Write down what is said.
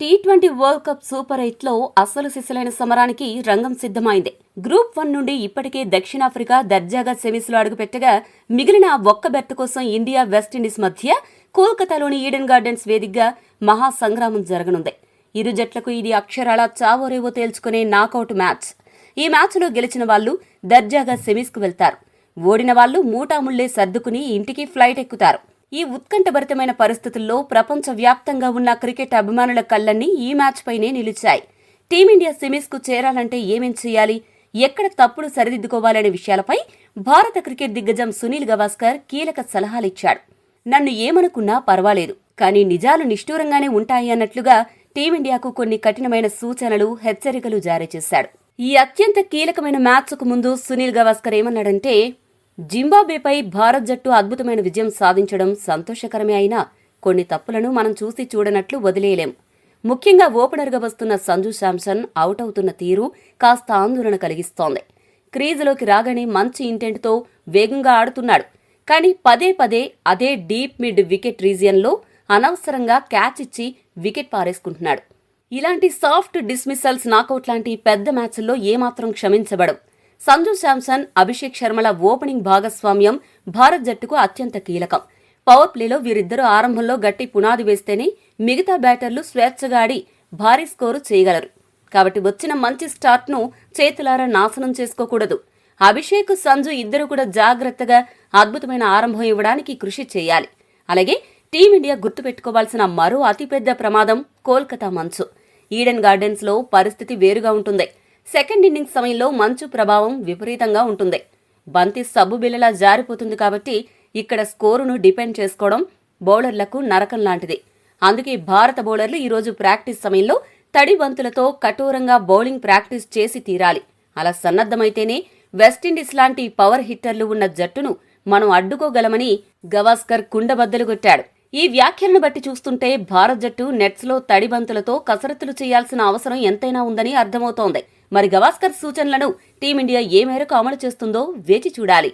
T20 world cup super 8లో అసలు సిసలైన సమరానికి రంగం సిద్ధమైంది. గ్రూప్ 1 నుండి ఇప్పటికే దక్షిణాఫ్రికా దర్జాగా సెమీస్లో అడుగుపెట్టగా మిగిలిన ఒక్క బెర్త్ కోసం ఇండియా వెస్టిండీస్ మధ్య కోల్కతాలోని ఈడెన్ గార్డెన్స్ వేదికగా మహా సంగ్రామం జరగనుంది. ఇరు జట్లకు ఇది అక్షరాల చావోరేవో తేల్చుకునే నాకౌట్ మ్యాచ్. ఈ మ్యాచ్లో గెలిచిన వాళ్లు దర్జాగా సెమీస్కు వెళ్తారు. ఓడిన వాళ్లు మూటాముళ్లే సర్దుకుని ఇంటికి ఫ్లైట్ ఎక్కుతారు. ఈ ఉత్కంఠభరితమైన పరిస్థితుల్లో ప్రపంచవ్యాప్తంగా ఉన్న క్రికెట్ అభిమానుల కళ్లన్నీ ఈ మ్యాచ్ పైనే నిలిచాయి. టీమిండియా సెమీస్కు చేరాలంటే ఏమేం చేయాలి, ఎక్కడ తప్పులు సరిదిద్దుకోవాలనే విషయాలపై భారత క్రికెట్ దిగ్గజం సునీల్ గవాస్కర్ కీలక సలహాలిచ్చాడు. నన్ను ఏమనుకున్నా పర్వాలేదు, కానీ నిజాలు నిష్ఠూరంగానే ఉంటాయి అన్నట్లుగా టీమిండియాకు కొన్ని కఠినమైన సూచనలు, హెచ్చరికలు జారీ చేశాడు. ఈ అత్యంత కీలకమైన మ్యాచ్కు ముందు సునీల్ గవాస్కర్ ఏమన్నాడంటే, జింబాబ్వేపై భారత్ జట్టు అద్భుతమైన విజయం సాధించడం సంతోషకరమే అయినా కొన్ని తప్పులను మనం చూసి చూడనట్లు వదిలేయలేం. ముఖ్యంగా ఓపెనర్గా వస్తున్న సంజు శాంసన్ అవుట్ అవుతున్న తీరు కాస్త ఆందోళన కలిగిస్తోంది. క్రీజులోకి రాగానే మంచి ఇంటెంట్తో వేగంగా ఆడుతున్నాడు, కానీ పదే పదే అదే డీప్ మిడ్ వికెట్ రీజియన్లో అనవసరంగా క్యాచ్ ఇచ్చి వికెట్ పారేసుకుంటున్నాడు. ఇలాంటి సాఫ్ట్ డిస్మిసల్స్, నాకౌట్ లాంటి పెద్ద మ్యాచ్ల్లో ఏమాత్రం క్షమించబడవు. సంజు శాంసన్, అభిషేక్ శర్మల ఓపెనింగ్ భాగస్వామ్యం భారత్ జట్టుకు అత్యంత కీలకం. పవర్ ప్లేలో వీరిద్దరూ ఆరంభంలో గట్టి పునాది వేస్తేనే మిగతా బ్యాటర్లు స్వేచ్ఛగా ఆడి భారీ స్కోరు చేయగలరు. కాబట్టి వచ్చిన మంచి స్టార్ట్ను చేతులారా నాశనం చేసుకోకూడదు. అభిషేక్, సంజు ఇద్దరు కూడా జాగ్రత్తగా అద్భుతమైన ఆరంభం ఇవ్వడానికి కృషి చేయాలి. అలాగే టీమిండియా గుర్తుపెట్టుకోవాల్సిన మరో అతిపెద్ద ప్రమాదం కోల్కతా మంచు. ఈడెన్ గార్డెన్స్లో పరిస్థితి వేరుగా ఉంటుంది. సెకండ్ ఇన్నింగ్స్ సమయంలో మంచు ప్రభావం విపరీతంగా ఉంటుంది. బంతి సబ్బుబిల్లలా జారిపోతుంది కాబట్టి ఇక్కడ స్కోరును డిపెండ్ చేసుకోవడం బౌలర్లకు నరకం లాంటిది. అందుకే భారత బౌలర్లు ఈరోజు ప్రాక్టీస్ సమయంలో తడి బంతులతో కఠోరంగా బౌలింగ్ ప్రాక్టీస్ చేసి తీరాలి. అలా సన్నద్ధమైతేనే వెస్టిండీస్ లాంటి పవర్ హిట్టర్లు ఉన్న జట్టును మనం అడ్డుకోగలమని గవాస్కర్ కుండబద్దలు కొట్టాడు. ఈ వ్యాఖ్యలను బట్టి చూస్తుంటే భారత్ జట్టు నెట్స్లో తడి బంతులతో కసరత్తులు చేయాల్సిన అవసరం ఎంతైనా ఉందని అర్థమవుతోంది. మరి గవాస్కర్ సూచనలను టీమిండియా ఏ మేరకు అమలు చేస్తుందో వేచి చూడాలి.